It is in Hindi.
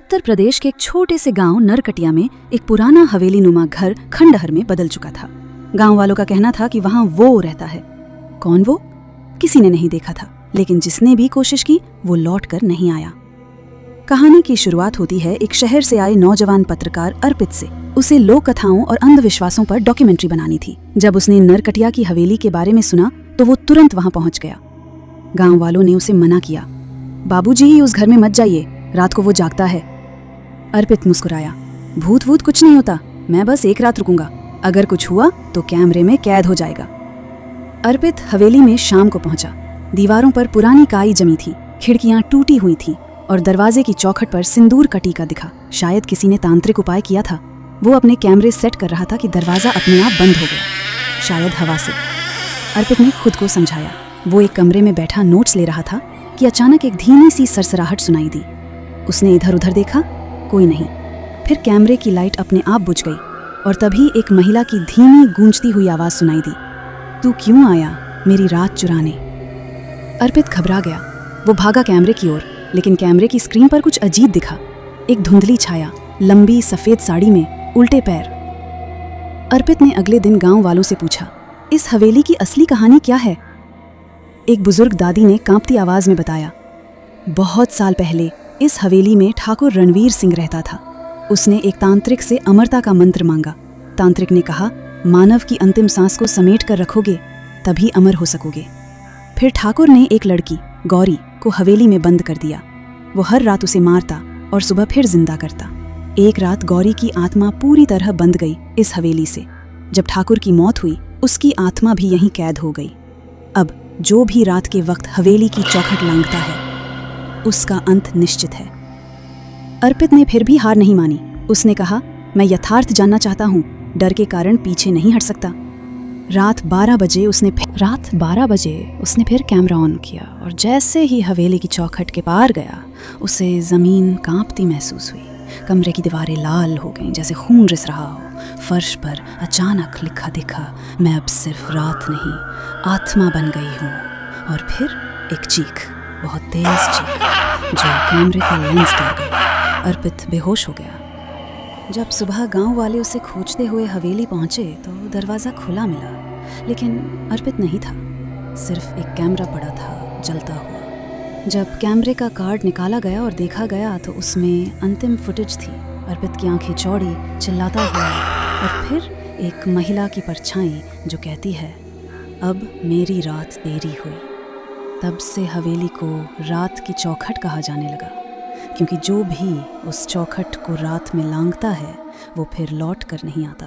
उत्तर प्रदेश के एक छोटे से गांव नरकटिया में एक पुराना हवेली नुमा घर खंडहर में बदल चुका था। गांव वालों का कहना था कि वहां वो रहता है। कौन वो? किसी ने नहीं देखा था, लेकिन जिसने भी कोशिश की वो लौट कर नहीं आया। कहानी की शुरुआत होती है एक शहर से आए नौजवान पत्रकार अर्पित से। उसे लोक कथाओं और अंधविश्वासों पर डॉक्यूमेंट्री बनानी थी। जब उसने नरकटिया की हवेली के बारे में सुना तो वो तुरंत वहां पहुंच गया। गांव वालों ने उसे मना किया, बाबूजी उस घर में मत जाइए, रात को वो जागता है। अर्पित मुस्कुराया, भूत वूत कुछ नहीं होता, मैं बस एक रात रुकूंगा, अगर कुछ हुआ तो कैमरे में कैद हो जाएगा। अर्पित हवेली में शाम को पहुंचा। दीवारों पर पुरानी काई जमी थी, खिड़कियां टूटी हुई थीं और दरवाजे की चौखट पर सिंदूर का टीका दिखा। शायद किसी ने तांत्रिक उपाय किया था। वो अपने कैमरे सेट कर रहा था कि दरवाजा अपने आप बंद हो गया, शायद हवा से। अर्पित ने खुद को समझाया। वो एक कमरे में बैठा नोट्स ले रहा था कि अचानक एक धीमी सी सरसराहट सुनाई दी। उसने इधर उधर देखा, कोई नहीं। फिर कैमरे की लाइट अपने आप बुझ गई और तभी एक महिला की धीमी गूंजती हुई आवाज सुनाई दी, तू क्यों आया मेरी रात चुराने? अर्पित घबरा गया। वो भागा कैमरे की ओर, लेकिन कैमरे की स्क्रीन पर कुछ अजीब दिखा। एक धुंधली छाया, लंबी सफेद साड़ी में, उल्टे पैर। अर्पित ने अगले दिन गांव वालों से पूछा, इस हवेली की असली कहानी क्या है? एक बुजुर्ग दादी ने कांपती आवाज में बताया, बहुत साल पहले इस हवेली में ठाकुर रणवीर सिंह रहता था। उसने एक तांत्रिक से अमरता का मंत्र मांगा। तांत्रिक ने कहा, मानव की अंतिम सांस को समेट कर रखोगे तभी अमर हो सकोगे। फिर ठाकुर ने एक लड़की गौरी को हवेली में बंद कर दिया। वो हर रात उसे मारता और सुबह फिर जिंदा करता। एक रात गौरी की आत्मा पूरी तरह बंध गई इस हवेली से। जब ठाकुर की मौत हुई, उसकी आत्मा भी यहीं कैद हो गई। अब जो भी रात के वक्त हवेली की चौखट लांघता है, उसका अंत निश्चित है। अर्पित ने फिर भी हार नहीं मानी। उसने कहा, मैं यथार्थ जानना चाहता हूँ, डर के कारण पीछे नहीं हट सकता। रात 12 बजे उसने फिर कैमरा ऑन किया और जैसे ही हवेली की चौखट के पार गया, उसे जमीन कांपती महसूस हुई। कमरे की दीवारें लाल हो गईं, जैसे खून रिस रहा हो। फर्श पर अचानक लिखा दिखा, मैं अब सिर्फ रात नहीं, आत्मा बन गई हूँ। और फिर एक चीख, बहुत तेज चीख, जो कैमरे का लेंस तोड़ गई। अर्पित बेहोश हो गया। जब सुबह गांव वाले उसे खोजते हुए हवेली पहुंचे तो दरवाज़ा खुला मिला, लेकिन अर्पित नहीं था। सिर्फ एक कैमरा पड़ा था, जलता हुआ। जब कैमरे का कार्ड निकाला गया और देखा गया तो उसमें अंतिम फुटेज थी। अर्पित की आंखें चौड़ी, चिल्लाता हुआ, और फिर एक महिला की परछाई जो कहती है, अब मेरी रात तेरी हुई। तब से हवेली को रात की चौखट कहा जाने लगा, क्योंकि जो भी उस चौखट को रात में लांघता है वो फिर लौट कर नहीं आता।